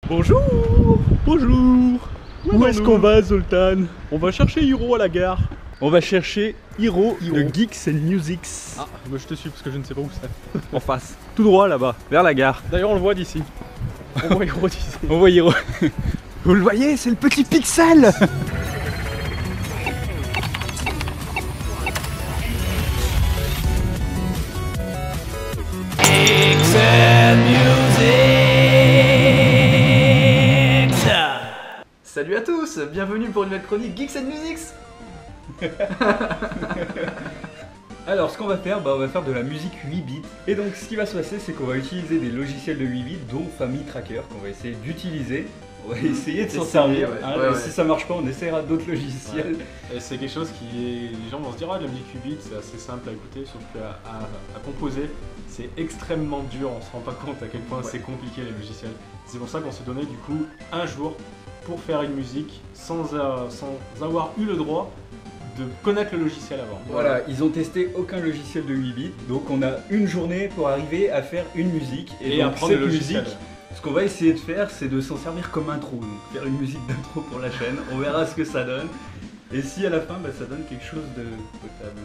Bonjour. Bonjour. Où est-ce qu'on va, Zoltan? On va chercher Hiro à la gare. On va chercher Hiro de Geeks and Musics. Ah, bah je te suis parce que je ne sais pas où c'est. En face. Tout droit là-bas, vers la gare. D'ailleurs on le voit d'ici. On voit Hiro d'ici. On voit Hiro. Vous le voyez, c'est le petit pixel. Geeks and Musics. Salut à tous, bienvenue pour une nouvelle chronique Geeks and Musics. Alors ce qu'on va faire, on va faire de la musique 8 bits. Et donc ce qui va se passer, c'est qu'on va utiliser des logiciels de 8 bits, dont Family Tracker, qu'on va essayer d'utiliser. On va essayer de s'en servir. Ouais. Si ça marche pas, on essaiera d'autres logiciels. Et c'est quelque chose qui est... Les gens vont se dire, ah, la musique 8 bits, c'est assez simple à écouter, sauf qu'à composer, c'est extrêmement dur. On se rend pas compte à quel point c'est compliqué les logiciels. C'est pour ça qu'on s'est donné du coup un jour pour faire une musique sans avoir eu le droit de connaître le logiciel avant. Voilà, ils ont testé aucun logiciel de 8 bits, donc on a une journée pour arriver à faire une musique. Et donc apprendre cette le logiciel. musique, ce qu'on va essayer de faire, c'est de s'en servir comme intro. Donc faire une musique d'intro pour la chaîne, on verra ce que ça donne. Et si à la fin, ça donne quelque chose de potable.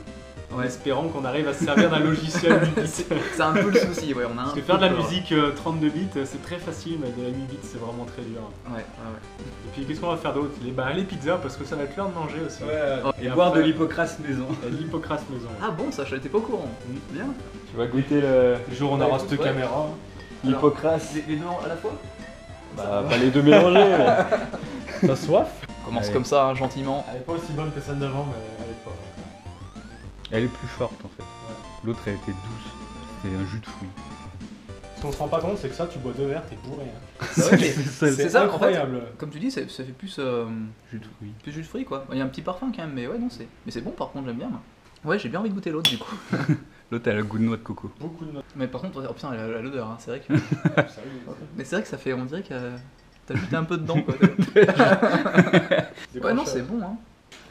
En espérant qu'on arrive à se servir d'un logiciel 8 bits. C'est un peu le souci, ouais, on a Parce que faire de la musique 32 bits, c'est très facile, mais de la 8 bits, c'est vraiment très dur. Ouais. Et puis qu'est-ce qu'on va faire d'autre? Les pizzas, parce que ça va être l'heure de manger aussi. Et Et boire après- de l'hypocrase maison. L'hypocrate maison. Ah bon, ça, je n'étais pas au courant. Bien. Tu vas goûter le Le jour où on aura cette Ouais. caméra. l'hypocrase. Les deux à la fois. Pas les deux mélangés. T'as soif? On commence Allez. comme ça, hein, gentiment. Elle est pas aussi bonne que celle d'avant, mais elle est pas. Elle est plus forte en fait. L'autre elle était douce. C'était un jus de fruits. Ce qu'on se rend pas compte, c'est que ça, tu bois 2 verres, t'es bourré. Hein. Ouais, mais C'est ça, en fait. incroyable. Comme tu dis, ça fait plus Jus de fruits. jus de fruits quoi. Il y a un petit parfum quand même, mais ouais, non, c'est. Mais c'est bon par contre, j'aime bien. Moi. Ouais, j'ai bien envie de goûter l'autre du coup. L'autre elle a le goût de noix de coco. Beaucoup de notes. Mais par contre, oh putain, elle a l'odeur, hein, c'est vrai que. Mais c'est vrai que ça fait. On dirait que t'as ajouté un peu dedans quoi. Ouais, non, c'est bon, hein.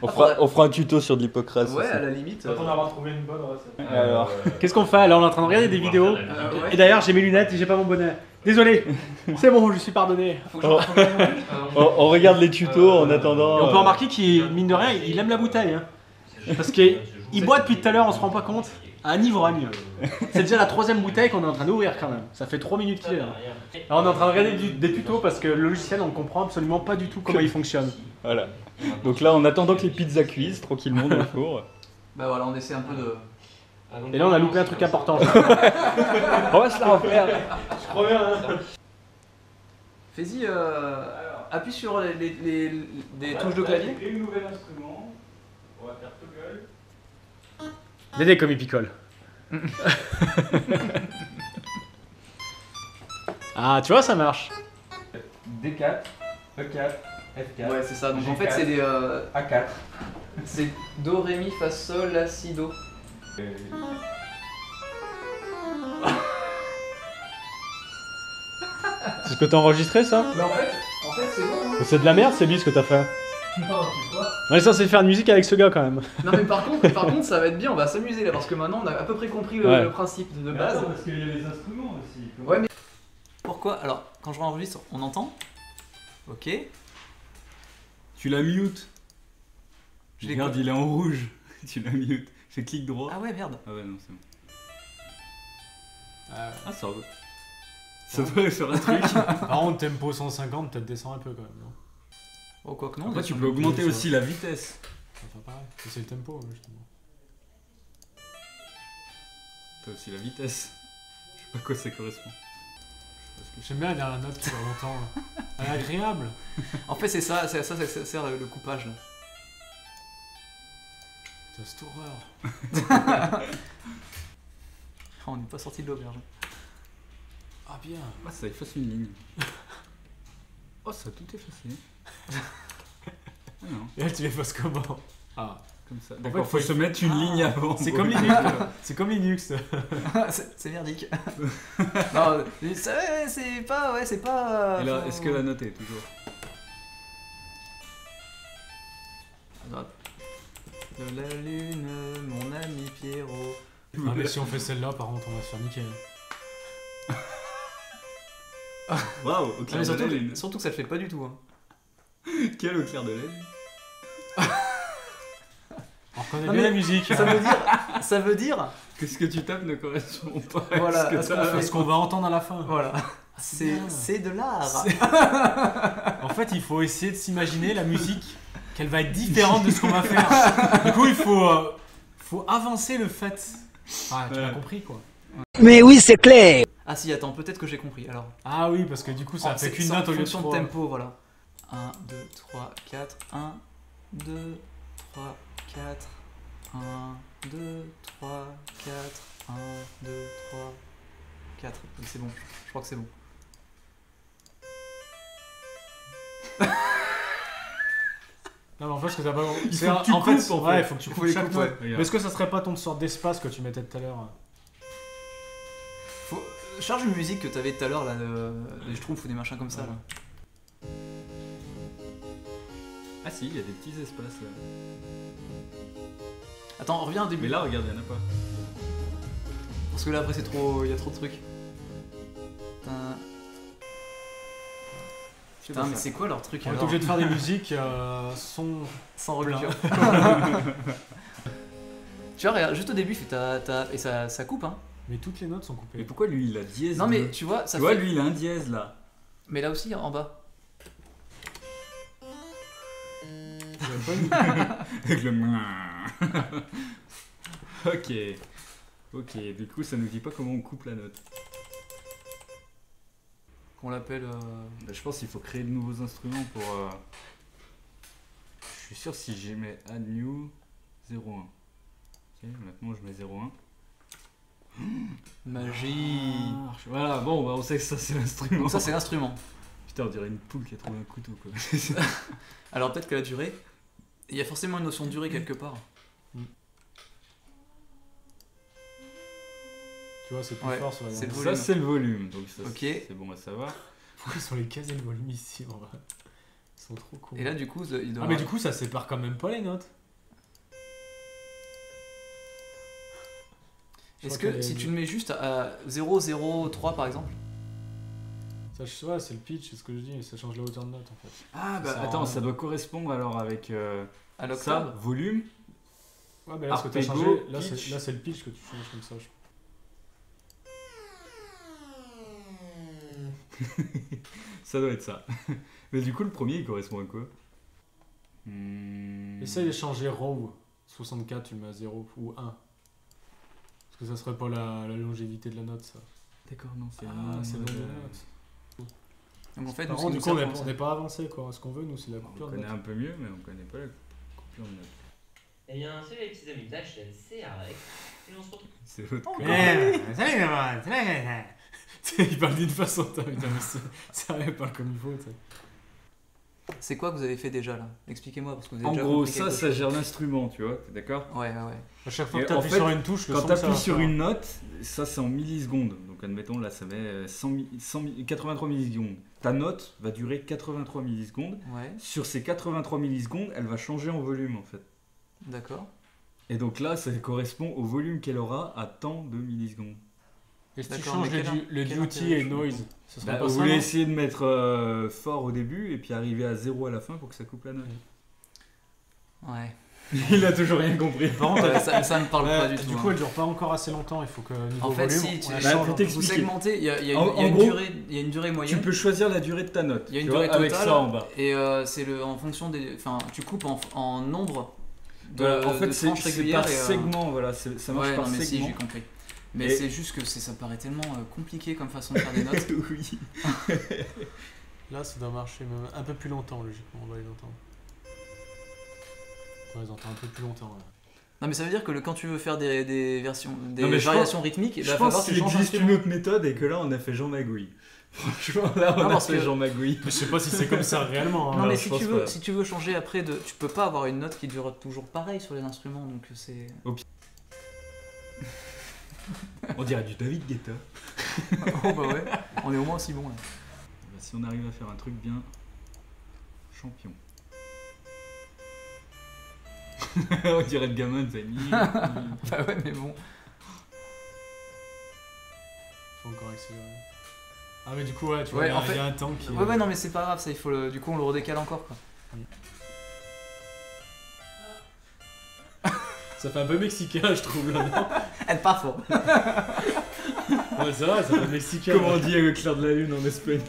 On fera un tuto sur de l'hypocrase. Ouais, à la limite. Quand on aura trouvé une bonne recette. Alors. Qu'est-ce qu'on fait? Là, on est en train de regarder des vidéos. Et d'ailleurs, j'ai mes lunettes et j'ai pas mon bonnet. Désolé. C'est bon, je suis pardonné. On regarde les tutos en attendant. Et on peut remarquer qu'il, mine de rien, il aime la bouteille. Hein. Parce qu'il boit depuis tout à l'heure, on se rend pas compte. Un ivrogne. C'est déjà la 3ème bouteille qu'on est en train d'ouvrir quand même. Ça fait 3 minutes qu'il est là. Alors, on est en train de regarder des tutos parce que le logiciel, on comprend absolument pas du tout comment il fonctionne. Voilà. Donc là, en attendant que les pizzas cuisent tranquillement dans le four. Bah voilà, on essaie un peu de. Et là, on a loupé un truc important. On va se la refaire. Je crois bien. Hein. Fais-y, appuie sur des touches de clavier. Un nouvel instrument. On va faire toggle. Dédé comme il picole. Ah, tu vois, ça marche. D4, E4, F4. Ouais, c'est ça. Donc en G4, fait, c'est des. A4. C'est Do, Ré, Mi, Fa, Sol, La, Si, Do. C'est ce que t'as enregistré, ça? Mais en fait c'est bon. C'est de la merde, c'est lui ce que t'as fait. Non, tu vois. On est censé faire une musique avec ce gars quand même. Non, mais par contre, ça va être bien. On va s'amuser là parce que maintenant, on a à peu près compris le principe de base. Parce qu'il y a les instruments aussi. Ouais, mais. Pourquoi? Alors, quand je enregistre, on entend. Ok. Tu la mute. Je l'ai Regarde, quoi il est en rouge. Tu la mute. Fais clic droit. Ah ouais, merde. Ah ouais, non, c'est bon. Ah, ça va. Ça devrait faire un truc. Par contre, tempo 150, peut-être descend un peu quand même, non? Oh, quoi que non. Après, mais tu ça- peux augmenter aussi la vitesse. Ça fait pareil. C'est le tempo, justement. T'as aussi la vitesse. Je sais pas à quoi ça correspond. J'aime bien la dernière note qui dure longtemps. Elle est agréable. En fait, c'est ça sert le coupage là. Putain, cette horreur. On n'est pas sorti de l'auberge. Ah, bien. Ah, ça efface une ligne. Oh, ça a tout effacé. Ah non, Et elle, tu les fasses comment? Ah. comme ça. fait, D'accord, faut faut se mettre une ligne avant. C'est comme Linux. C'est comme Linux. C'est merdique. Non, c'est pas. Ouais, c'est pas. Et là, faut- est-ce que la note est toujours De la lune, mon ami Pierrot. Ah, mais si on fait celle-là, par contre, on va se faire niquer. Waouh, au Ah, clair mais de lune. surtout que ça le fait pas du tout. Hein. Quel au clair de lune. On reconnaît Non, bien mais la musique. Ça veut dire, Que ce que tu tapes ne correspond pas Voilà, à ce à que ce qu'on t'as. fait. Ce qu'on va entendre à la fin. voilà, bien. c'est de l'art. En fait, il faut essayer de s'imaginer la musique, qu'elle va être différente de ce qu'on va faire. Du coup, il faut avancer le fait. Ah, tu Ouais. l'as compris quoi. Mais oui, c'est clair. Ah si, attends, peut-être que j'ai compris alors. Ah oui, parce que du coup, ça Oh, fait c'est qu'une en note au lieu de fonction de 3. tempo, voilà. 1, 2, 3, 4, 1, 2, 3, 4, 1, 2, 3, 4, 1, 2, 3, 4. Oui, c'est bon, je crois que c'est bon. Non, mais en fait, ce que t'as pas. Il faut que tu coupes, en fait. Ouais, il faut que tu Il faut coupes les chaque coupes, note. ouais. Mais est-ce que ça serait pas ton sorte d'espace que tu mettais tout à l'heure? Faut... Charge une musique que t'avais tout à l'heure, là, des schtroumpfs ou des machins comme ça, là. Ah si, il y a des petits espaces là. Attends, on revient au début. Mais là, regarde, il y en a pas. Parce que là, après, c'est trop... il y a trop de trucs. Putain, Putain, mais c'est quoi leur truc On est alors obligé de faire des musiques sans plein. rupture. Tu vois, regarde, juste au début, il fait et ça coupe, hein. Mais toutes les notes sont coupées. Mais pourquoi lui il a dièse Non, mais bleu tu vois, ça Tu vois, fait. lui il a un dièse là. Mais là aussi, en bas. Avec le. Ok. Ok, du coup ça nous dit pas comment on coupe la note. Qu'on l'appelle. Bah, je pense qu'il faut créer de nouveaux instruments pour. Je suis sûr si j'y mets add new 01. Ok, maintenant je mets 01. Magie. Voilà, bon, bah, on sait que ça c'est l'instrument. Donc ça, c'est l'instrument. Putain, on dirait une poule qui a trouvé un couteau quoi. Alors peut-être que la durée. Il y a forcément une notion de durée quelque part. Tu vois, c'est plus Ouais, fort sur la c'est le bande. volume. Ça c'est le volume, donc ça Ok. c'est bon à savoir. Pourquoi ils sont les casés le volume ici en vrai? Ils sont trop cool. Et là, du coup, il doit. Ah, mais du coup, ça sépare quand même pas les notes. Je Est-ce crois que qu'elle si est- tu le mets juste à 0,03 par exemple. Ça, ouais, c'est le pitch, c'est ce que je dis, ça change la hauteur de note en fait. Ah C'est bah ça, attends, hein. ça doit correspondre alors avec À ça, l'octave. volume. Ouais, mais là, ce que t'as Arpego, changé, là, pitch. là, c'est le pitch que tu changes comme ça. Ça doit être ça. Mais du coup le premier il correspond à quoi Essaye de changer row. 64, tu le mets à 0 ou 1. Parce que ça serait pas la longévité de la note, ça. D'accord, non, c'est Ah, c'est le nom de la note. Donc en fait, Par nous, contre, ce du qui coup, nous on sert pour n'est pas avancé quoi. Ce qu'on veut, nous, c'est la On coupure de connaît note. un peu mieux, mais on connaît pas la coupure de note. Eh bien, salut les petits amis de la chaîne, c'est Arek. Et on se retrouve. C'est l'autre Eh, connard. salut les gars, salut les gars. Il parle d'une façon, putain, mais sérieux, il parle comme il faut, tu sais. C'est quoi que vous avez fait déjà là? Expliquez-moi parce que vous avez En déjà gros, compris ça, quelque ça chose. gère l'instrument, tu vois, t'es d'accord? Ouais. À chaque fois Et que tu en appuies fait, sur une touche, le Quand son, tu ça appuies va sur faire. une note, ça c'est en millisecondes. Donc admettons, là ça met 83 millisecondes. Ta note va durer 83 millisecondes. Ouais, Sur ces 83 millisecondes, elle va changer en volume en fait. d'accord. Et donc là, ça correspond au volume qu'elle aura à tant de millisecondes. Et si tu D'accord, changes mais le quel duty intérêt, et je noise, ça serait Bah, pas vous ça, voulez non? essayer de mettre fort au début et puis arriver à 0 à la fin pour que ça coupe la note. Ouais. Il a toujours rien compris. Par contre, Ça me parle pas du tout. du coup, hein. elle dure pas encore assez longtemps, il faut que niveau En fait, volume, si, tu- on la Bah, change. faut un peu. t'expliquer. Vous segmentez, il y a En une gros, durée, il y a une durée Tu moyenne. peux choisir la durée de ta note. Il y a une tu vois, durée avec totale. ça en bas. Et c'est en fonction des. Enfin, tu coupes en nombre de, En fait, de c'est tranches c'est régulières. par et, segment, voilà, ça marche ouais, par non, mais si, segment. j'ai compris. Mais Et- c'est juste que ça paraît tellement compliqué comme façon de faire des notes. Oui. Là, ça doit marcher même un peu plus longtemps, logiquement, on doit les entendre. On les entend un peu plus longtemps, là. Non, mais ça veut dire que quand tu veux faire des versions, des Non, mais je variations rythmiques, il Je va pense falloir que tu qu'il changes existe d'instrument. une autre méthode et que là on a fait Jean Magouille. Franchement, là on Non, a parce fait que- Jean Magouille. Mais je sais pas si c'est comme ça réellement. Non, Hein. mais je si pense tu, veux, pas. si tu veux changer après, tu peux pas avoir une note qui dure toujours pareil sur les instruments, donc c'est. On dirait du David Guetta. Oh bah ouais, on est au moins aussi bon là. Si on arrive à faire un truc bien champion. On dirait le gamin de Zani. Bah ouais, mais bon. Faut encore accélérer. Ah mais du coup ouais, tu vois, Ouais, il y a- en fait- il y a un temps qui... Ouais, non, mais c'est pas grave, ça, il faut du coup, on le redécale encore, quoi. Ça fait un peu mexicain, je trouve, là, non? Elle part fort. Ouais, c'est vrai, ça fait mexicain. Comment on dit avec Clair de la Lune en espagnol?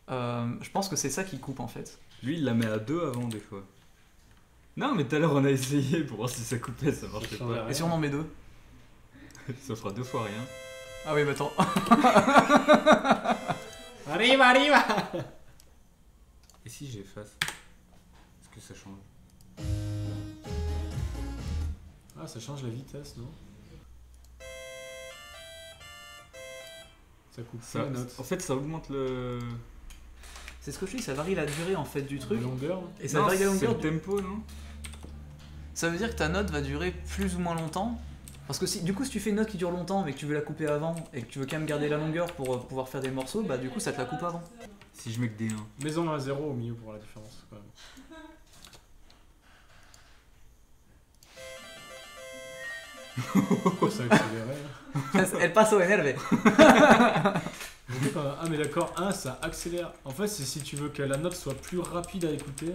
Je pense que c'est ça qui coupe, en fait. Lui, il la met à 2 avant, des fois. Non, mais tout à l'heure, on a essayé pour voir si ça coupait, ça marchait changeait pas. rien. Et si on en met 2? Ça fera 2 fois rien. Ah oui, mais attends. Arriva, arriva. Et si j'efface? Est-ce que ça change? Ah, ça change la vitesse, non? Ça coupe Ça, pas les notes. en fait, ça augmente le... C'est ce que je dis, ça varie la durée, en fait, du truc. La longueur. Et ça Non, varie la c'est longueur. le tempo, non? Ça veut dire que ta note va durer plus ou moins longtemps. Parce que si, du coup, si tu fais une note qui dure longtemps, mais que tu veux la couper avant, et que tu veux quand même garder la longueur pour pouvoir faire des morceaux, bah du coup, ça te la coupe avant. Si je mets que des 1. Maison à 0 au milieu pour la différence, quand même. Pourquoi ça a accéléré là? Elle passe au NLV. Ah mais d'accord, 1 ça accélère. En fait c'est si tu veux que la note soit plus rapide à écouter,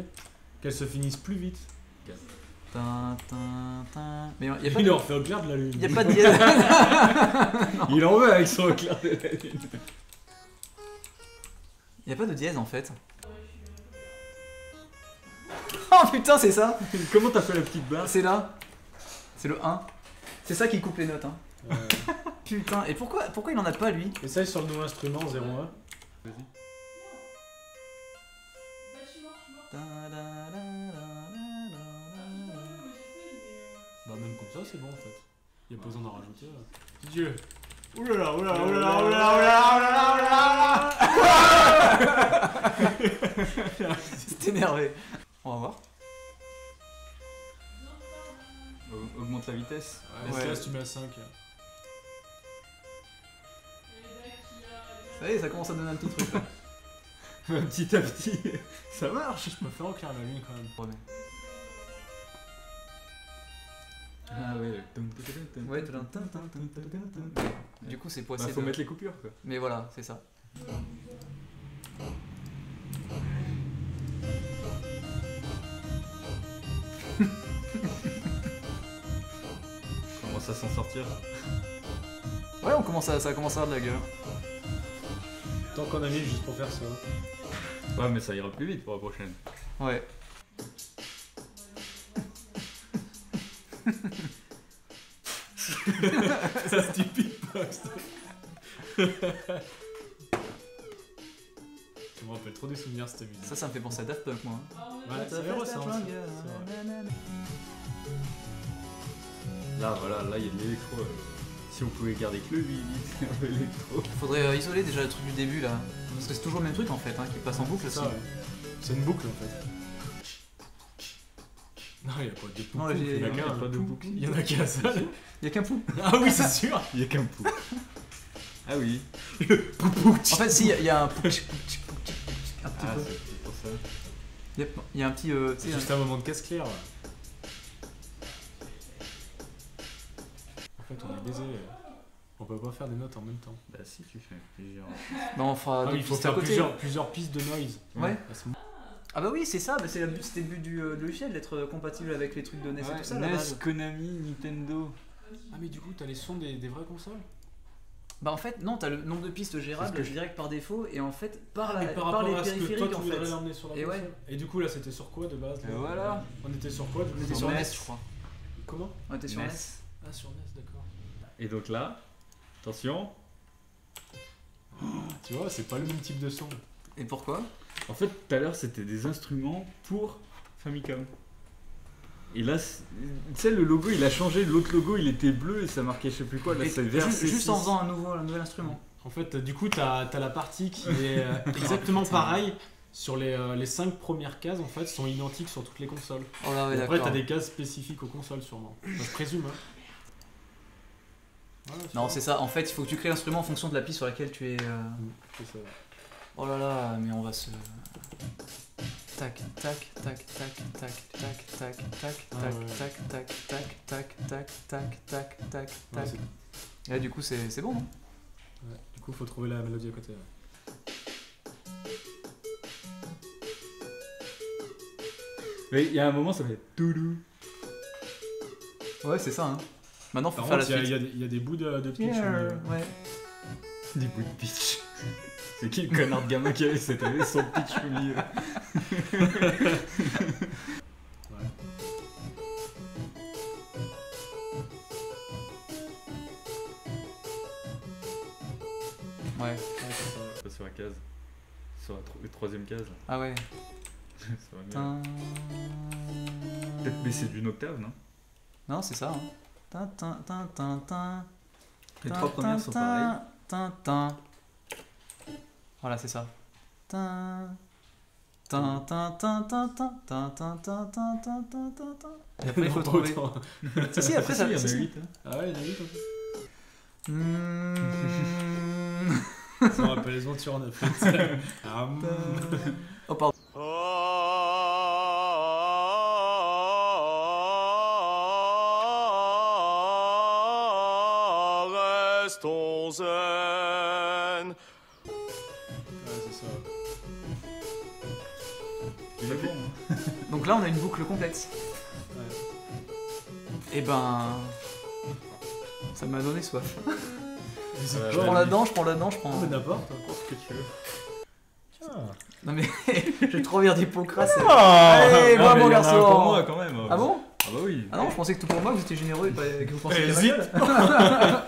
qu'elle se finisse plus vite. Tin, tin, tin. Mais y a pas Il de, en fait au clair de la lune. y a pas de dièse. Il en veut avec son Clair de la Lune. Y a pas de dièse en fait. Oh putain, c'est ça. Comment t'as fait la petite barre? C'est là. C'est le 1. C'est ça qui coupe les notes. Hein. Euh, Putain, et pourquoi il en a pas lui? Essaye sur le nouveau instrument 0-1. Bah même comme ça c'est bon en fait. Il y a pas besoin d'en rajouter là. Dieu. Oulala, oulala, oulala, oulala, oulala, oulala. C'est énervé. On va voir. Augmente la vitesse. Ouais, Ouais. si tu mets à 5. Ça y est, ça commence à donner un petit truc là. Petit à petit, ça marche. Je préfère au clair de la lune quand même. Ouais. Ah ouais. Ouais, tin, tin, tin, tin, tin, tin. Du coup, c'est Bah, poissé. faut mettre les coupures quoi. Mais voilà, c'est ça. Comment ça s'en sortir? Ouais, on commence à, ça commence à avoir de la gueule. Tant qu'on a mis juste pour faire ça. Ouais, mais ça ira plus vite pour la prochaine. Ouais. Ça stupide post. Je me rappelle trop des souvenirs cette musique. Ça me fait penser à Daft Punk, moi. Ouais, ça fait ressemble. Là, voilà, là il y a de l'électro. Si on pouvait garder que le 8 bits, un peu électro. Faudrait isoler déjà le truc du début là. Parce que c'est toujours le même truc en fait, hein, qui passe en boucle aussi. Ça, ouais. C'est une boucle en fait. Non, il n'y a pas de Non, boucle. j'ai- Il y en a il y a qu'un. pas de boucle. Il y en a qu'un seul. Y'a qu'un pou. Ah oui, c'est sûr. Il y a qu'un pou. Ah oui. En fait, si, y a un pou. Un petit Ah, peu. c'est pour ça. Y a un petit. Tu sais, Juste un moment de casse clair. En fait, on est baisé. On peut pas faire des notes en même temps. Bah si tu fais plusieurs. bah, on fera Ah deux oui, il faut pistes à faire côté. plusieurs pistes de noise. Ouais. À ce Ah bah oui, c'est ça, bah, c'était le but du logiciel d'être compatible avec les trucs de NES et tout ça. à la NES, base. Konami, Nintendo. Ah mais du coup t'as les sons des vraies consoles. Bah en fait, non, t'as le nombre de pistes gérables C'est ce que direct par défaut et en fait par, Mais par les à ce que toi périphériques tu en voudrais fait. l'emmener sur la Et console. ouais. Et du coup là c'était sur quoi de base Et là voilà. On était sur quoi du coup On était sur sur NES. NES, je crois. Comment On était sur NES. NES. Ah sur NES d'accord. Et donc là, attention. Tu vois c'est pas le même type de son. Et pourquoi? En fait, tout à l'heure, c'était des instruments pour Famicom. Et là, tu sais, le logo, il a changé. L'autre logo, il était bleu et ça marquait je sais plus quoi. Là, Et c'est vert. juste en faisant un nouvel instrument. En fait du coup t'as la partie qui est exactement pareille. Sur les 5 premières cases en fait sont identiques sur toutes les consoles. Oh là ouais, Et après d'accord. t'as des cases spécifiques aux consoles sûrement. Enfin, je présume hein. Voilà, Non, c'est ça. En fait, il faut que tu crées l'instrument en fonction de la piste sur laquelle tu es. c'est ça. Oh là là, mais on va se. Tac, tac, tac, tac, tac, tac, tac, tac, Ah tac, ouais. tac, tac, tac, tac, tac, tac, tac, tac, Ouais, tac. c'est- Et là, du coup, c'est bon, non? coup, faut trouver la mélodie à côté. Mais il y a un moment, ça fait Toulou. Ouais, c'est ça. Hein. Maintenant, faut Par faire la contre, suite. il y a des bouts de pitch. Ouais. Des bouts de pitch. C'est qui le connard de gamin qui avait cette année son pitch au milieu? Ouais. Pas sur la case. Sur la troisième case. Ah ouais. Ça va mieux. Peut-être baisser d'une octave, non? Non, c'est ça. Hein. Les trois premières sont pareilles. Voilà, c'est ça. Et après, il faut trouver. Si, après, ça. il y en a si, si. 8. Ah ouais, il y en a 8 en fait. Ça me rappelle les aventures en Afrique. Oh, pardon. Restons zen. Ouais, c'est ça. Il est bon, hein. Donc là, on a une boucle complète. Ouais. Et ben. Ça m'a donné soif. Je Ouais, prends ouais. là-dedans, je prends là-dedans, je prends. Mais n'importe. Ce que tu veux. Tiens. Non mais, j'ai trop bien d'Hippocrate. Ah, Allez, non, moi, mais mon il y en a un garçon. pour moi quand même. Ah bon? Ah bah oui. Ah non, je pensais que tout pour moi, vous étiez généreux et que vous pensiez Hésite. à ma gueule.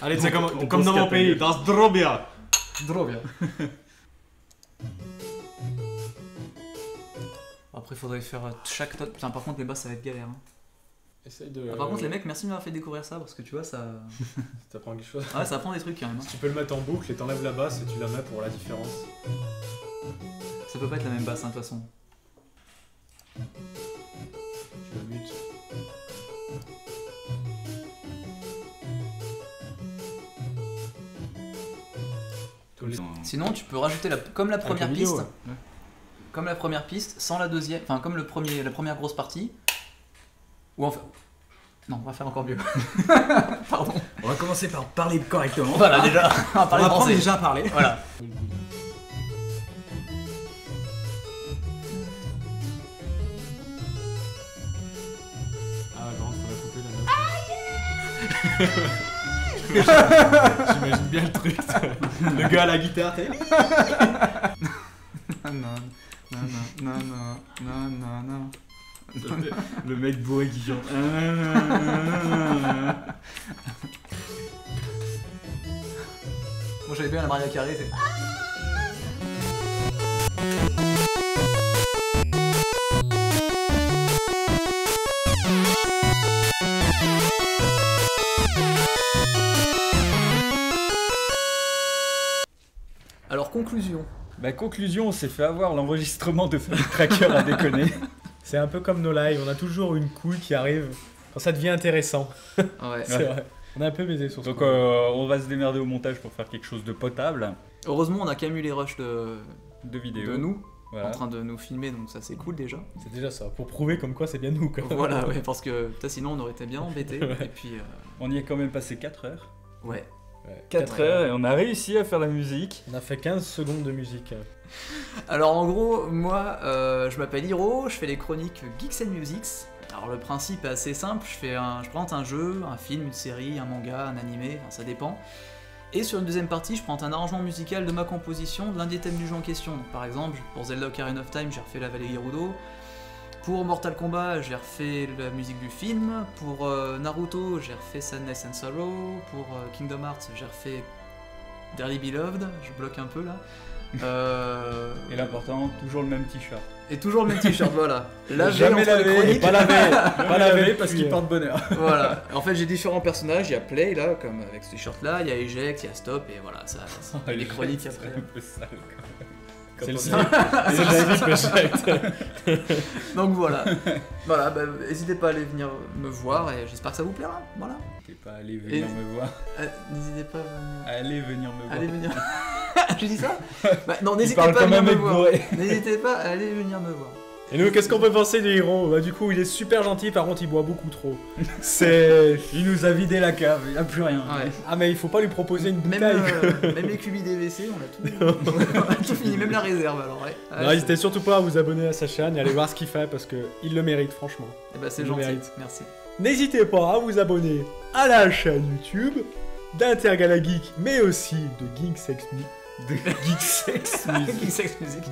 Allez, c'est On comme pense dans mon qu'à pays, ta dans Drobia. Trop bien. Après, faudrait faire chaque note. Putain, par contre, les basses, ça va être galère. Hein. Essaye de. Ah, par contre, les mecs, merci de m'avoir fait découvrir ça parce que tu vois, ça. T'apprends quelque chose. Ouais, ça apprend des trucs quand même. Hein. Tu peux le mettre en boucle et t'enlèves la basse et tu la mets pour la différence. Ça peut pas être la même basse, hein, de toute façon. Tu la mutes. Sinon, tu peux rajouter comme la première le milieu, piste. ouais. Comme la première piste, sans la deuxième. Enfin, comme la première grosse partie. Ou enfin. Non, on va faire encore mieux. Pardon. On va commencer par parler correctement. Voilà, déjà. On va parler On apprend français. déjà à parler. Voilà. Ah, par contre, faut la couper la note. J'imagine bien le truc. Le gars à la guitare, t'es. Le mec bourré qui chante. Moi j'avais bien la Maria Carré, c'est. Alors conclusion. Bah conclusion, on s'est fait avoir, l'enregistrement de Family Tracker a déconné. C'est un peu comme nos lives, on a toujours une couille qui arrive quand ça devient intéressant. Ouais. C'est vrai. On a un peu baisé sur ce Donc coup. on va se démerder au montage pour faire quelque chose de potable, Heureusement on a quand même eu les rushs de de nous Voilà. en train de nous filmer, donc ça c'est cool déjà. C'est déjà ça, pour prouver comme quoi c'est bien nous. Quoi. Voilà, ouais, parce que putain, sinon on aurait été bien embêtés. Ouais. Et puis, On y a quand même passé 4 heures. ouais. Ouais, 4 heures et on a réussi à faire la musique. On a fait 15 secondes de musique. Alors en gros, moi je m'appelle Hiro, je fais les chroniques Geeks and Musics. Alors le principe est assez simple, je présente un jeu, un film, une série, un manga, un animé, enfin, ça dépend. Et sur une deuxième partie, je présente un arrangement musical de ma composition, de l'un des thèmes du jeu en question. Donc, par exemple, pour Zelda Ocarina of Time, j'ai refait la vallée Gerudo. Pour Mortal Kombat, j'ai refait la musique du film. Pour Naruto, j'ai refait Sadness and Sorrow. Pour Kingdom Hearts, j'ai refait Dearly Beloved. Je bloque un peu là. Et l'important, toujours le même t-shirt. Et toujours le même t-shirt, voilà. Lavé Jamais entre les lavé, chroniques. pas lavé, pas lavé parce puis, qu'il porte bonheur. Voilà. En fait, j'ai différents personnages. Il y a Play là, comme avec ce t-shirt là. Il y a Eject, il y a Stop, et voilà. Ça, il y a les chroniques C'est après. un peu sale quand C'est le on slip. est- C'est le slip que j'ai. Donc voilà. Voilà, bah, n'hésitez pas à aller venir me voir et j'espère que ça vous plaira. Voilà. N'hésitez pas à aller venir Et- me voir. N'hésitez pas à venir. Allez venir me voir. Allez venir. J'ai dit ça bah, non, Il n'hésitez parle pas à comme venir un me mec voir. bourré. N'hésitez pas à aller venir me voir. Et nous, qu'est-ce qu'on peut penser du héros? Bah du coup, il est super gentil, par contre, il boit beaucoup trop. C'est... Il nous a vidé la cave, il n'y a plus rien. Ouais. Ah mais il faut pas lui proposer une bouteille. Même les cubis DVC, on a tout fini, même la réserve alors. Ouais. N'hésitez surtout pas à vous abonner à sa chaîne et aller voir ce qu'il fait parce qu'il le mérite franchement. Et bah c'est Il le gentil, mérite. merci. N'hésitez pas à vous abonner à la chaîne YouTube d'Intergalageek, mais aussi de Geek Sex Music.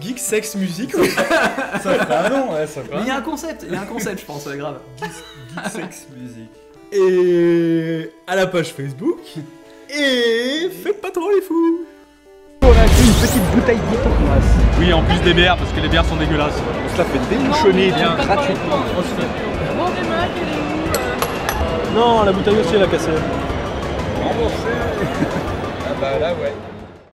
Geek Sex Music, oui. Ça ferait un nom, ouais, ça ferait Mais un il y a un concept, je pense, ouais, grave. Geek Sex Music. Et à la page Facebook. Et faites pas trop les fous. On a pris une petite bouteille d'hypocras. Oui, en plus des bières, parce que les bières sont dégueulasses. On se la fait débouchonner bien gratuitement. Non, la bouteille aussi elle a cassé. Remboursé. Ah bah là ouais.